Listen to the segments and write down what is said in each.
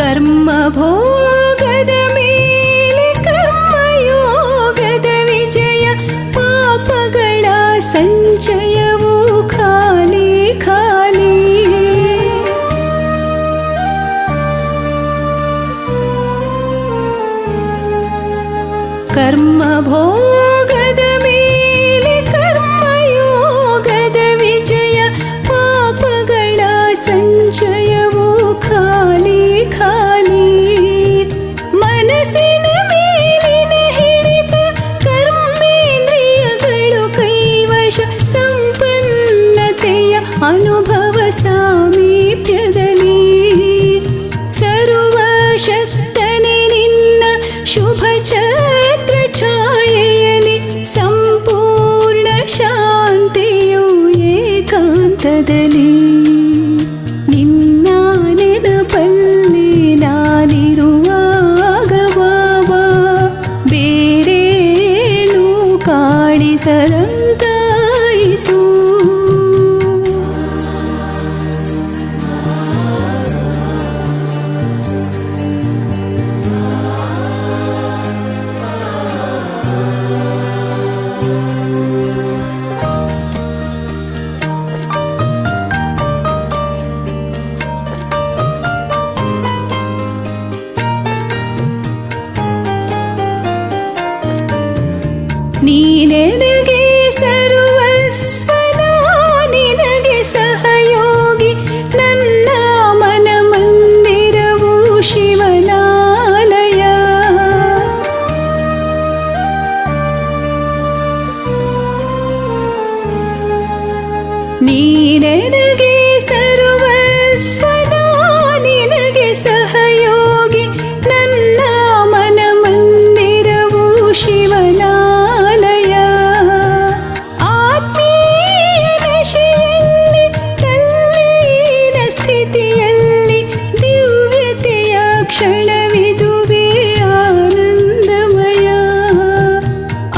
ಕರ್ಮ ಭೋಗದ ಮೇಲೆ ಕರ್ಮಯೋಗದ ವಿಜಯ, ಪಾಪಗಳ ಸಂಚಯವು ಖಾಲಿ ಖಾಲಿ. ಕರ್ಮ ಭೋಗದ ಮೇಲೆ ಕರ್ಮಯೋಗದ ವಿಜಯ, ಪಾಪಗಳ ಸಂಚಯವು ಖಾಲಿ ಖಾಲಿ. ಮನಸ್ಸಿನ ಮೇಲಿನ ಹಿಡಿತ ಕರ್ಮೇಂದ್ರಿಯಗಳು ಕೈವಶ, ಸಂಪನ್ನತೆಯ ಅನುಭವ ಸಾಮೀಪ್ಯದಲ್ಲಿ. ಸರ್ವಶಕ್ತನೇ ನಿನ್ನ ಶುಭ ಛತ್ರ ಛಾಯೆಯಲ್ಲಿ, ಸಂಪೂರ್ಣ ಶಾಂತಿಯು ಏಕಾಂತದಲ್ಲಿ. ನಿನ್ನ ನೆನಪಲ್ಲಿ ನಾನಿರುವಾಗ ಬಾಬಾ, ಬೇರೇನು ಕಾಣಿಸದಂತಾಯಿತು. ನೀನೆನಗೆ ಸರ್ವಸ್ವನ, ನಿನಗೆ ಸಹಯೋಗಿ, ನನ್ನ ಮನ ಮಂದಿರವು ಶಿವನಾಲಯ. ನೀನೆನಗೆ ಸರ್ವಸ್ವನ, ನಿನಗೆ ಸಹಯೋಗಿ, ನನ್ನ ಮನ ಮಂದಿರವು ಶಿವನಾಲಯ. ಆತ್ಮೀಯ ನಶೆಯಲ್ಲಿ, ತಲ್ಲೀನ ಸ್ಥಿತಿಯಲ್ಲಿ, ದಿವ್ಯತೆಯ ಕ್ಷಣವಿದುವೆ ಆನಂದಮಯ.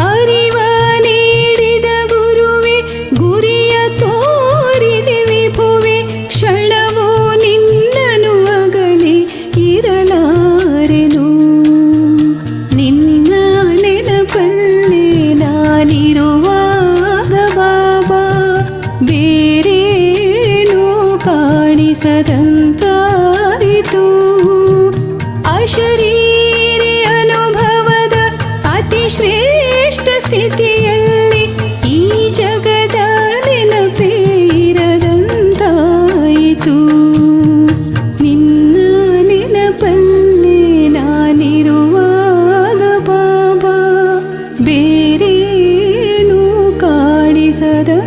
ಅರಿವ ನೀಡಿದ ಗುರುವೆ, ಗುರಿಯ ತೋರಿದೆ ವಿಭುವೆ, ಕ್ಷಣವೂ ನಿನ್ನನು ಅಗಲಿ ಇರಲಾರೆನು. ನಿನ್ನ ನೆನಪಲ್ಲಿ ನಾನಿರುವಾಗ ಬಾಬಾ, ಬೇರೇನು ಕಾಣಿಸದಂತಾಯಿತು. ಅಶರೀರಿ ಅನುಭವದ ಅತಿ ಶ್ರೇಷ್ಠ ಸ್ಥಿತಿಯಲ್ಲಿ, ಈ ಜಗದ ನೆನಪೇ ಇರದಂತಾಯಿತು. ನಿನ್ನ ನೆನಪಲ್ಲಿ ನಾನಿರುವಾಗ ಬಾಬಾ, ಬೇರೇನು ಕಾಣಿಸದಂತಾಯಿತು.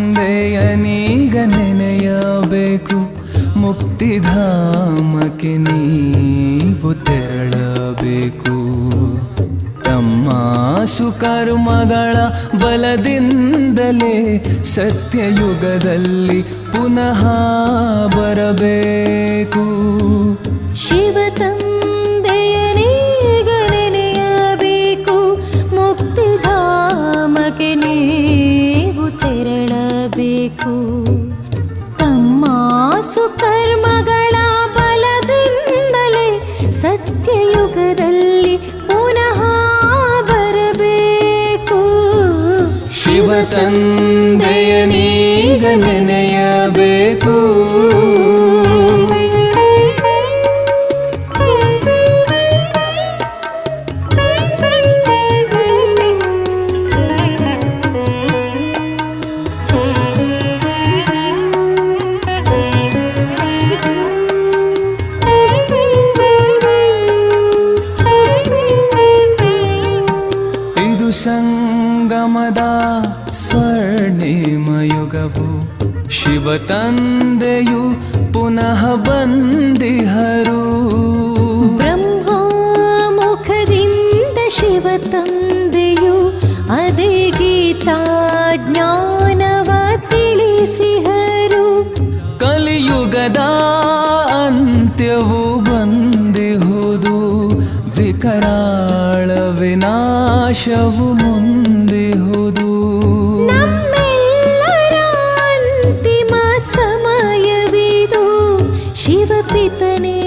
ತಂದೆಯನೀಗ ನೆನೆಯಬೇಕು, ಮುಕ್ತಿಧಾಮಕ್ಕೆ ನೀವು ತೆರಳಬೇಕು. ತಮ್ಮ ಸುಕರ್ಮಗಳ ಬಲದಿಂದಲೇ ಸತ್ಯಯುಗದಲ್ಲಿ ಪುನಃ ಬರಬೇಕು. ಶಿವ ತಂದೆಯನೀಗ ನೆನೆಯಬೇಕು, ಮುಕ್ತಿಧಾಮಕ್ಕೆ ನೀವು ತೆರಳಬೇಕು. ತಮ್ಮ ಸುಕರ್ಮಗಳ ಬಲದಿಂದಲೇ ಸತ್ಯಯುಗದಲ್ಲಿ ಪುನಃ ಬರಬೇಕು. ಶಿವ ತಂದೆಯನೀಗ ನೆನೆಯಬೇಕು. ಸಂಗಮದ ಸ್ವರ್ಣಿಮಯುಗವು, ಶಿವ ತಂದೆಯು ಪುನಃ ಬಂದಿಹರು. ಬ್ರಹ್ಮ ಶಿವ ತಂದೆಯು ಅದೇ ಗೀತಾ ಜ್ಞಾನವ ತಿಳಿಸಿಹರು. ಕಲಿಯುಗದ ಅಂತ್ಯವು ಬಂದಿಹುದು, ವಿಕರಾಳ ವಿನಾಶವು ಮುಂದಿಹುದು. ನಮ್ಮೆಲ್ಲರ ಅಂತಿಮ ಸಮಯವಿದು, ಶಿವಪಿತನೇ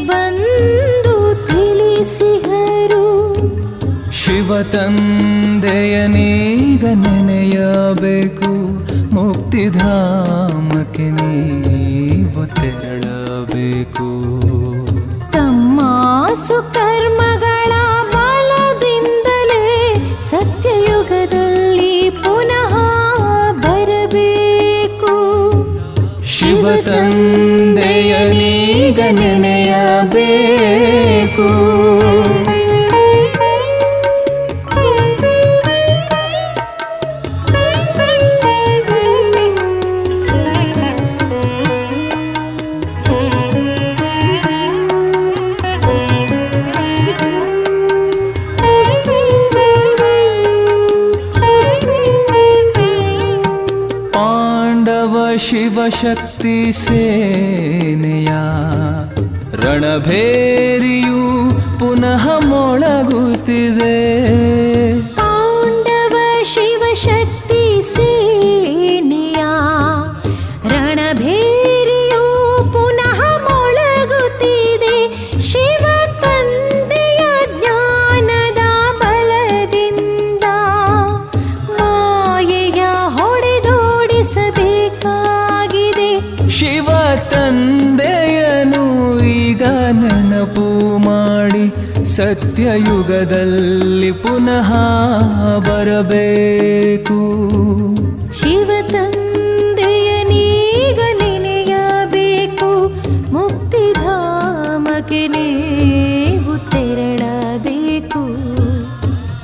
ಬಂದು ತಿಳಿಸಿಹರು. ಶಿವ ತಂದೆಯನೀಗ ನೆನೆಯಬೇಕು, ಮುಕ್ತಿಧಾಮಕ್ಕೆ ನೀವು ತೆರಳಬೇಕು. ತಮ್ಮ ಸುಕರ್ಮಗಳ ಬಲದಿಂದಲೇ ಸತ್ಯಯುಗದಲ್ಲಿ ಪುನಃ ಬರಬೇಕು. ಶಿವ ತಂದೆಯನೀಗ ನೆನೆಯಬೇಕು. ಶಿವಶಕ್ತಿ ಸೇನೆಯ ರಣಭೇರಿಯು ಪುನಃ ಮೊಳಗುತ್ತಿದೆ. ಪಾಂಡವ ಶಿವಶಕ್ತಿ ಸೇನೆಯ ರಣಭೇರಿಯು ಪುನಃ ಮೊಳಗುತ್ತಿದೆ. ಶಿವ ತಂದೆಯ ಜ್ಞಾನದ ಬಲದಿಂದ ಮಾಯೆಯ ಹೊಡೆದೋಡಿಸಬೇಕಾಗಿದೆ. ಶಿವ ತಂದೆಯನು ಈಗ ನೆನಪು ಮಾಡಿ ಸತ್ಯಯುಗದಲ್ಲಿ ಪುನಃ ಬರಬೇಕು. ಶಿವ ತಂದೆಯನೀಗ ನೆನೆಯಬೇಕು, ಮುಕ್ತಿಧಾಮಕ್ಕೆ ನೀವು ತೆರಳಬೇಕು.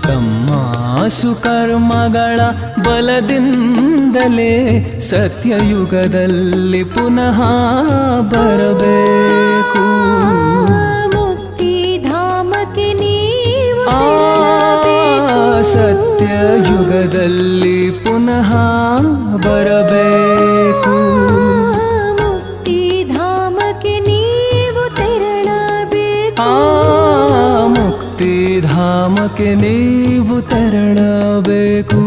ತಮ್ಮ ಸುಕರ್ಮಗಳ ಬಲದಿಂದಲೇ ಸತ್ಯಯುಗದಲ್ಲಿ ಪುನಃ ಬರಬೇಕು. ಮುಕ್ತಿಧಾಮಕ್ಕೆ ನೀವು ಸತ್ಯಯುಗದಲ್ಲಿ ಪುನಃ ಬರಬೇಕು. ಮುಕ್ತಿಧಾಮಕ್ಕೆ ನೀವು ತೆರಳಬೇಕು. ಮುಕ್ತಿಧಾಮಕ್ಕೆ ನೀವು ತೆರಳಬೇಕು.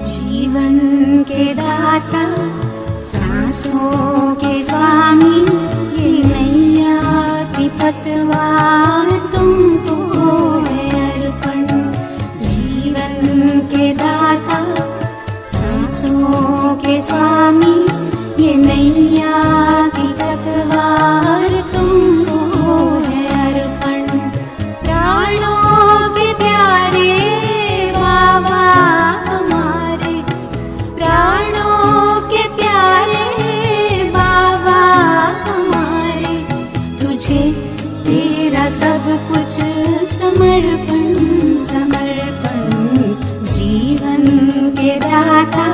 जीवन के दाता सांसों के स्वामी, ये नैया की पतवार तुमको है अर्पण. जीवन के दाता सांसों के स्वामी, ये नैया की पतवार तुमको है अर्पण. प्राणों के प्यारे बाबा हमारे, प्राणों के प्यारे बाबा हमारे, तुझे तेरा सब कुछ समर्पण समर्पण. जीवन के दाता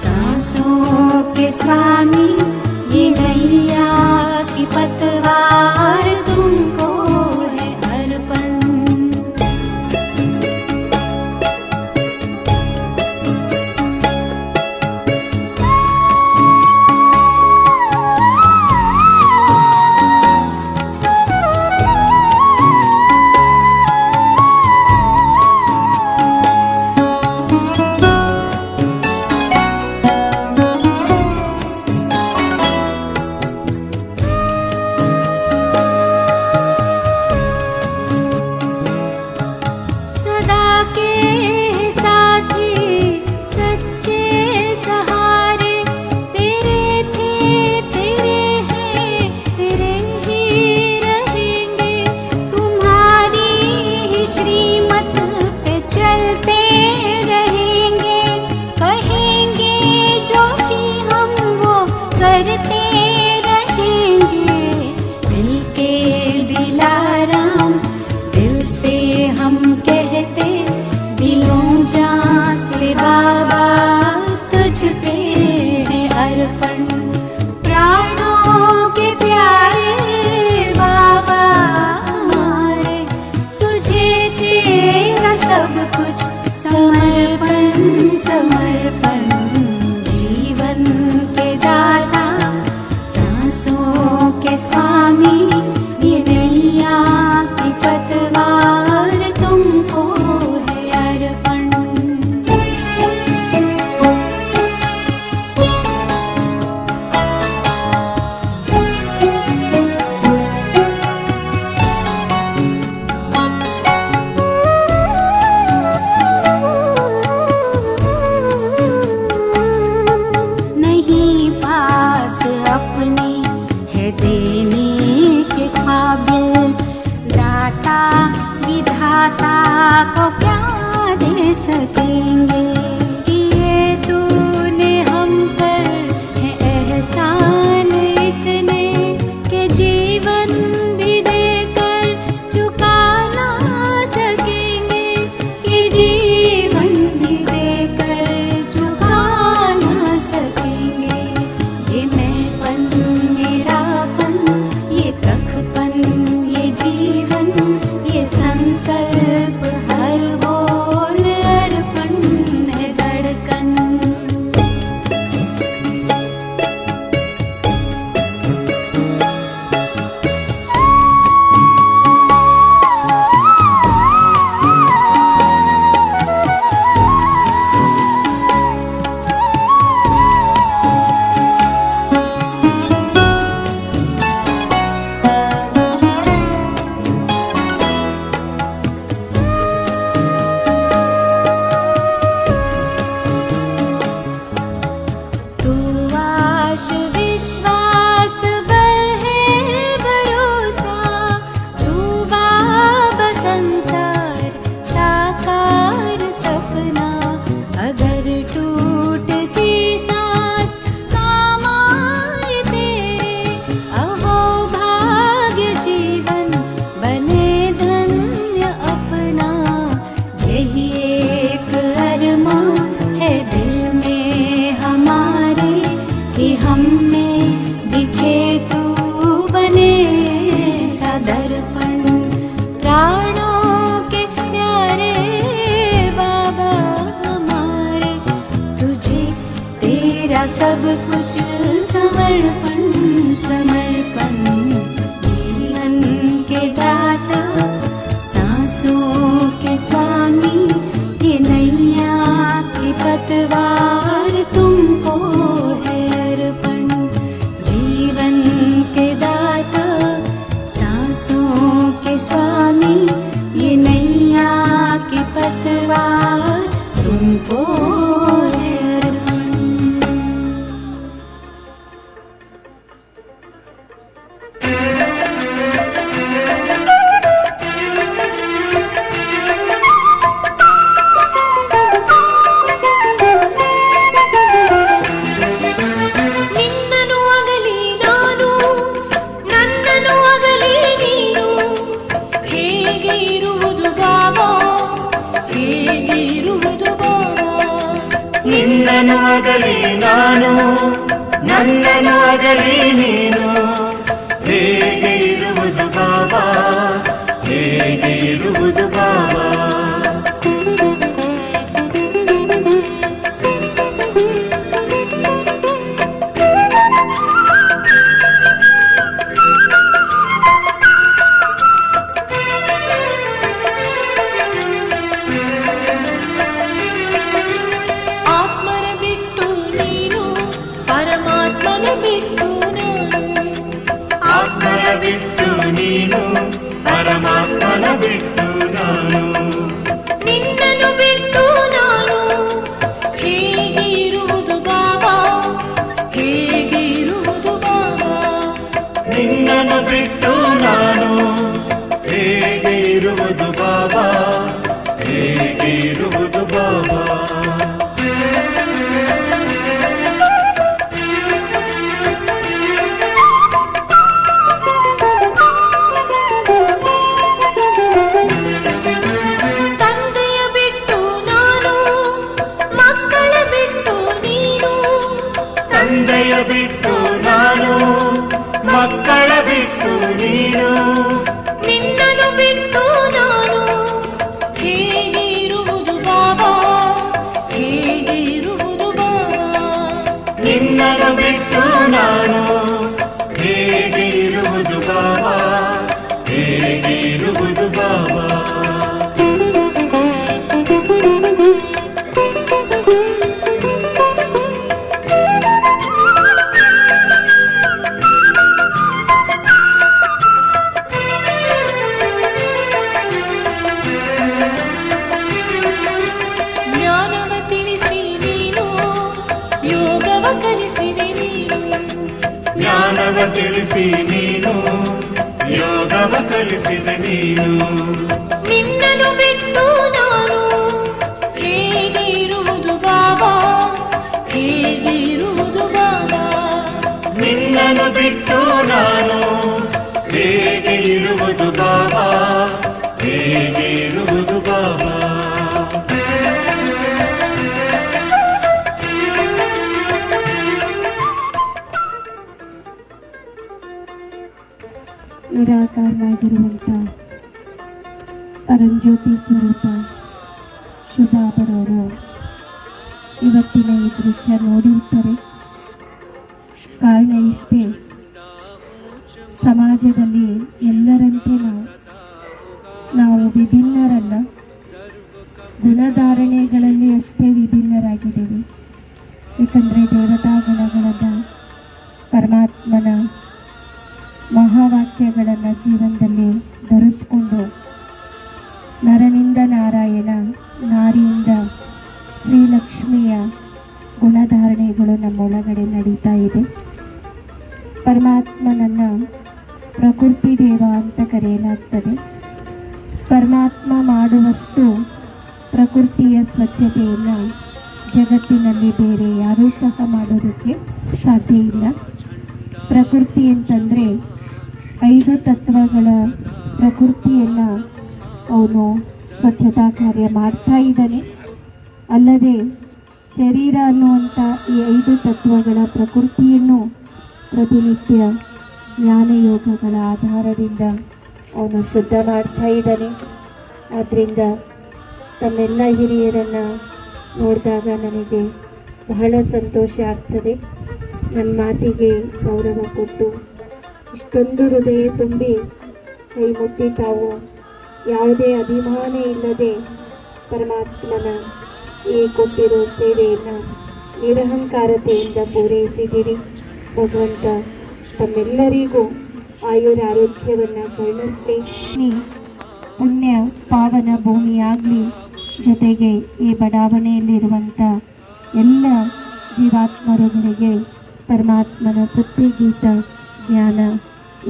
सांसों के स्वामी, ये नैया की पतवार तुमको है अर्पण. सब कुछ समर्पण समर्पण जीवन के दाता सांसों के स्वामी ये नैया की पतवार तुमको है अर्पण जीवन के दाता सांसों के स्वामी ये नैया की पतवार तुमको है अर्पण। ನಿನ್ನನು ಅಗಲಿ ನಾನು ನನ್ನನು ಅಗಲಿ ನೀನು ಹೇಗೆ ಇರುವುದು ಬಾಬಾ ಹೇಗೆ ಇರುವುದು ಬಾಬಾ ನಿನ್ನನು ಅಗಲಿ ನಾನು ನನ್ನನು ಅಗಲಿ ನೀನು ಹೇಗೆ ಇರುವುದು ಬಾಬಾ ಹೇಗೆ ಇರುವುದು ಬಾಬಾ ಆತ್ಮನ ಬಿಟ್ಟು ನೀನು ಪರಮಾತ್ಮನ ಬಿಟ್ಟು ನಾನು ಆತ್ಮನ ಬಿಟ್ಟು ನೀನು ಪರಮಾತ್ಮನ ಬಿಟ್ಟು ನಾನು ನಿನ್ನನು ಬಿಟ್ಟು ನಾನು ಹೇಗೆ ಇರುವುದು ಬಾಬಾ ಹೇಗೆ ಇರುವುದು ಬಾಬಾ ನಿನ್ನನು ಬಿಟ್ಟು ನಾನು ಹೇಗೆ ಇರುವುದು ಬಾಬಾ ಹೇಗೆ ಇರುವುದು ಬಾಬಾ ತಂದೆಯ ಬಿಟ್ಟು ನಾನು ಮಕ್ಕಳ ಬಿಟ್ಟು ನೀನು ತಂದೆಯ ಬಿಟ್ಟು ನಾನು ಮಕ್ಕಳ ಬಿಟ್ಟು ನೀನು ನಿನ್ನನು ಬಿಟ್ಟು ನಾನು ಹೇಗೆ ಇರುವುದು ಬಾಬಾ ಹೇಗೆ ಇರುವುದು ಬಾಬಾ ನಿನ್ನನು ಬಿಟ್ಟು ನಾನು ಹೇಗೆ ಇರುವುದು ಬಾಬಾ ಹೇಗೆ ಇರುವುದು ಬಾಬಾ ಜ್ಞಾನವ ತಿಳಿಸಿ ನೀನು ಯೋಗವ ಕಲಿಸಿದೆ ನೀನು ಜ್ಞಾನವ ತಿಳಿಸಿ ನೀನು ಯೋಗವ ಕಲಿಸಿದ ನೀನು ನಿನ್ನನು ಬಿಟ್ಟು ನಾನು ಹೇಗೆ ಇರುವುದು ಬಾಬಾ ಹೇಗೆ ಇರುವುದು ಬಾಬಾ ನಿನ್ನನು ಬಿಟ್ಟು ನಾನು ಹೇಗೆ ಇರುವುದು ಬಾಬಾ ಹೇಗೆ ಇರುವುದು ಬಾಬಾ ನಿರಾಕಾರನಾಗಿರುವಂಥ ಪರಂಜ್ಯೋತಿ ಸ್ವರೂಪ ಶುಭಾಬರವರು ಇವತ್ತಿನ ಈ ದೃಶ್ಯ ನೋಡಿರ್ತಾರೆ. ಕಾರಣ ಇಷ್ಟೇ, ಸಮಾಜದಲ್ಲಿ ಎಲ್ಲರಂತೆ ನಾವು ವಿಭಿನ್ನರಲ್ಲ, ಗುಣಧಾರಣೆಗಳಲ್ಲಿ ಅಷ್ಟೇ ವಿಭಿನ್ನರಾಗಿದ್ದೇವೆ. ಏಕೆಂದರೆ ದೇವತಾ ಗುಣಗಳನ್ನು ಪರಮಾತ್ಮನ ಮಹಾವಾಕ್ಯಗಳನ್ನು ಜೀವನದಲ್ಲಿ ಧರಿಸ್ಕೊಂಡು ನರನಿಂದ ನಾರಾಯಣ, ನಾರಿಯಿಂದ ಶ್ರೀಲಕ್ಷ್ಮಿಯ ಗುಣಧಾರಣೆಗಳು ನಮ್ಮೊಳಗಡೆ ನಡೀತಾ ಇದೆ. ಪರಮಾತ್ಮನನ್ನು ಪ್ರಕೃತಿ ದೇವ ಅಂತ ಕರೆಯಲಾಗ್ತದೆ. ಪರಮಾತ್ಮ ಮಾಡುವಷ್ಟು ಪ್ರಕೃತಿಯ ಸ್ವಚ್ಛತೆಯನ್ನು ಜಗತ್ತಿನಲ್ಲಿ ಬೇರೆ ಯಾರೂ ಸಹ ಮಾಡೋದಕ್ಕೆ ಸಾಧ್ಯ ಇಲ್ಲ. ಪ್ರಕೃತಿ ಅಂತಂದರೆ 5 ತತ್ವಗಳ ಪ್ರಕೃತಿಯನ್ನು ಅವನು ಸ್ವಚ್ಛತಾ ಕಾರ್ಯ ಮಾಡ್ತಾ ಇದ್ದಾನೆ. ಅಲ್ಲದೆ ಶರೀರ ಅನ್ನುವಂಥ ಈ 5 ತತ್ವಗಳ ಪ್ರಕೃತಿಯನ್ನು ಪ್ರತಿನಿತ್ಯ ಜ್ಞಾನಯೋಗಗಳ ಆಧಾರದಿಂದ ಅವನು ಶುದ್ಧ ಮಾಡ್ತಾ ಇದ್ದಾನೆ. ಆದ್ದರಿಂದ ತಮ್ಮೆಲ್ಲ ಹಿರಿಯರನ್ನು ನೋಡಿದಾಗ ನನಗೆ ಬಹಳ ಸಂತೋಷ ಆಗ್ತದೆ. ನನ್ನ ಮಾತಿಗೆ ಗೌರವ ಕೊಟ್ಟು ಇಷ್ಟೊಂದು ಹೃದಯ ತುಂಬಿ ಕೈ ಮುಟ್ಟಿ ತಾವು ಯಾವುದೇ ಅಭಿಮಾನ ಇಲ್ಲದೆ ಪರಮಾತ್ಮನ ಈ ಕೊಟ್ಟಿರೋ ಸೇವೆಯನ್ನು ನಿರಹಂಕಾರತೆಯಿಂದ ಪೂರೈಸಿದ್ದೀರಿ. ಭಗವಂತ ತಮ್ಮೆಲ್ಲರಿಗೂ ಆಯುರಾರೋಗ್ಯವನ್ನು ಕರುಣಿಸಲಿ. ಪುಣ್ಯ ಪಾವನ ಭೂಮಿಯಾಗಲಿ. ಜೊತೆಗೆ ಈ ಬಡಾವಣೆಯಲ್ಲಿರುವಂಥ ಎಲ್ಲ ಜೀವಾತ್ಮರುಗಳಿಗೆ ಪರಮಾತ್ಮನ ಸತ್ಯಗೀತ ಜ್ಞಾನ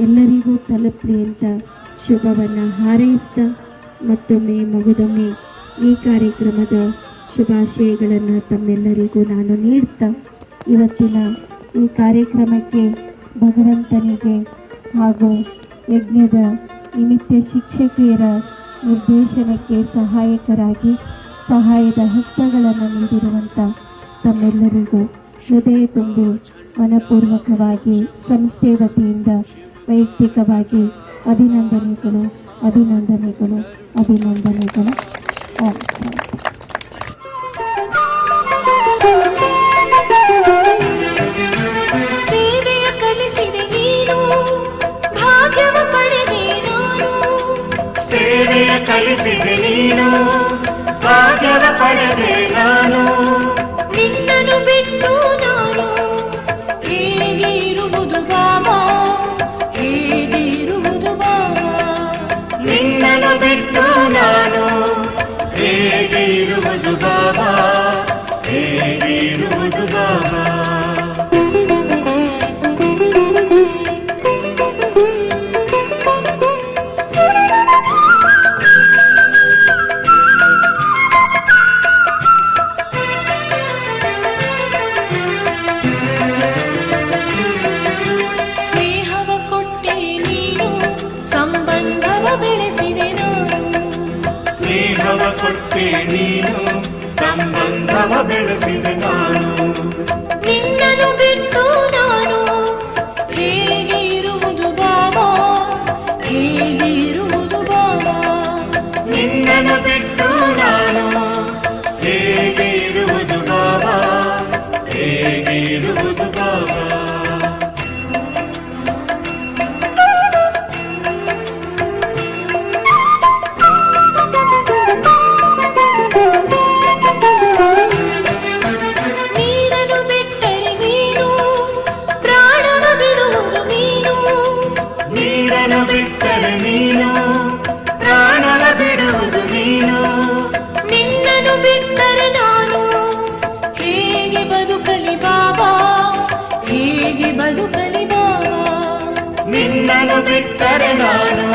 ಎಲ್ಲರಿಗೂ ತಲುಪಲಿ ಅಂತ ಶುಭವನ್ನು ಹಾರೈಸ್ತಾ ಮತ್ತೊಮ್ಮೆ ಮಗದೊಮ್ಮೆ ಈ ಕಾರ್ಯಕ್ರಮದ ಶುಭಾಶಯಗಳನ್ನು ತಮ್ಮೆಲ್ಲರಿಗೂ ನಾನು ನೀಡ್ತಾ ಇವತ್ತಿನ ಈ ಕಾರ್ಯಕ್ರಮಕ್ಕೆ ಭಗವಂತನಿಗೆ ಹಾಗೂ ಯಜ್ಞದ ನಿಮಿತ್ತ ಶಿಕ್ಷಕಿಯರ ನಿರ್ದೇಶನಕ್ಕೆ ಸಹಾಯಕರಾಗಿ ಸಹಾಯದ ಹಸ್ತಗಳನ್ನು ನೀಡಿರುವಂಥ ತಮ್ಮೆಲ್ಲರಿಗೂ ಹೃದಯ ತುಂಬಿ ಮನಪೂರ್ವಕವಾಗಿ ಸಂಸ್ಥೆ ವತಿಯಿಂದ ವೈಯಕ್ತಿಕವಾಗಿ ಅಭಿನಂದನೆಗಳು ಅಭಿನಂದನೆಗಳು ಅಭಿನಂದನೆಗಳು. ಸೇವೆಯ ಕಲಿಸಿದೆ ನೀನು, ಭಾಗ್ಯವ ಪಡೆದೆ ನಾನು. ಸೇವೆಯ ಕಲಿಸಿದೆ ನೀನು, ಭಾಗ್ಯವ ಪಡೆದೆ ನಾನು. ನಿನ್ನನ್ನು ಬಿಟ್ಟು ನಾನು ಹೇಗೆ ಇರುವುದು ಬಾಬಾ, ಹೇಗೆ ಇರುವುದು ಬಾಬಾ. ನಿನ್ನನ್ನು ಬಿಟ್ಟು ನಾನು ಹೇಗೆ ಇರುವುದು ಬಾಬಾ, ಹೇಗೆ ಇರುವುದು ಬಾಬಾ. ಸ್ನೇಹವ ಕೊಟ್ಟೆ ನೀನು, ಸಂಬಂಧವ ಬೆಳೆಸಿದೆ ನಾನು. ಸ್ನೇಹವ ಕೊಟ್ಟೆ ನೀನು, ಸಂಬಂಧವ ಬೆಳೆಸಿದೆ ನಾನು. ನಿನ್ನನ್ನು ಬಿಟ್ಟು ನಾನು ಹೇಗೆ ಇರುವುದು ಬಾಬಾ, ಹೇಗೆ ಇರುವುದು ಬಾಬಾ. ನಿನ್ನನ್ನು ಬಿಟ್ಟು ನಾನು ಹೇಗೆ ಇರುವುದು ಬಾಬಾ, ಹೇಗೆ ಇರುವುದು ಬಾಬಾ. ನೀರನ್ನು ಬಿಟ್ಟರೆ ನೀನು, ಪ್ರಾಣವ ಬಿಡುವುದು ನೀನು. ನೀರನ್ನು ಬಿಟ್ಟರೆ ನೀನು, ಪ್ರಾಣವ ಬಿಡುವುದು ನೀನು. ನಿನ್ನನ್ನು ಬಿಟ್ಟರೆ ನಾನು ಹೇಗೆ ಬದುಕಲಿ ಬಾಬಾ, ಹೇಗೆ ಬದುಕಲಿ ಬಾಬಾ. ನಿನ್ನನ್ನು ಬಿಟ್ಟರೆ ನಾನು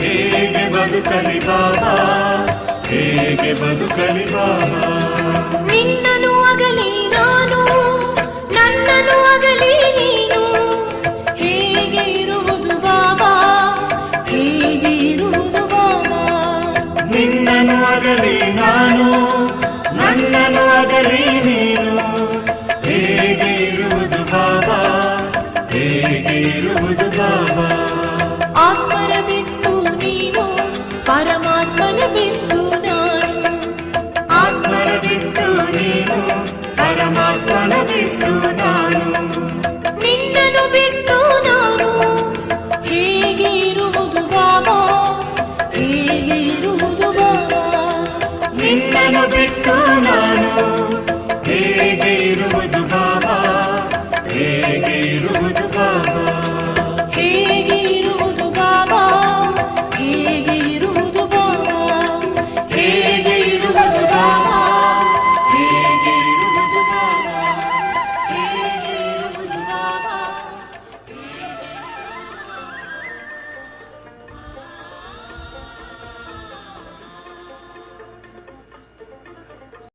ಹೇಗೆ ಬದುಕಲಿ ಬಾಬಾ, ಹೇಗೆ ಬದುಕಲಿ ಬಾಬಾ. ನಿನ್ನನ್ನು ಅಗಲಿ ನಾನು, ನನ್ನನ್ನು ಅಗಲಿ ನೀನು. ಹೇಗೆ ಇರುವುದು ಬಾಬಾ, ಹೇಗೆ ಇರುವುದು ಬಾಬಾ. ನಿನ್ನನ್ನು ಅಗಲಿ ನಾನು, ನನ್ನನ್ನು ಅಗಲಿ ನೀನು. ಹೇಗೆ ಇರುವುದು ಬಾಬಾ, ಹೇಗೆ ಇರುವುದು ಬಾಬಾ. ಆತ್ಮನ ಬಿಟ್ಟು ನೀನು, ಪರಮಾತ್ಮನ ಬಿಟ್ಟು ನಾನು. ಆತ್ಮನ ಬಿಟ್ಟು ನೀನು, ಪರಮಾತ್ಮನ ಬಿಟ್ಟು ನಾನು. ನಿನ್ನನ್ನು ಬಿಟ್ಟು ನಾನು ಹೇಗೆ ಇರುವುದು ಬಾಬಾ, ಹೇಗೆ ಇರುವುದು ಬಾಬಾ. ನಿನ್ನನ್ನು ಬಿಟ್ಟು ನಾನು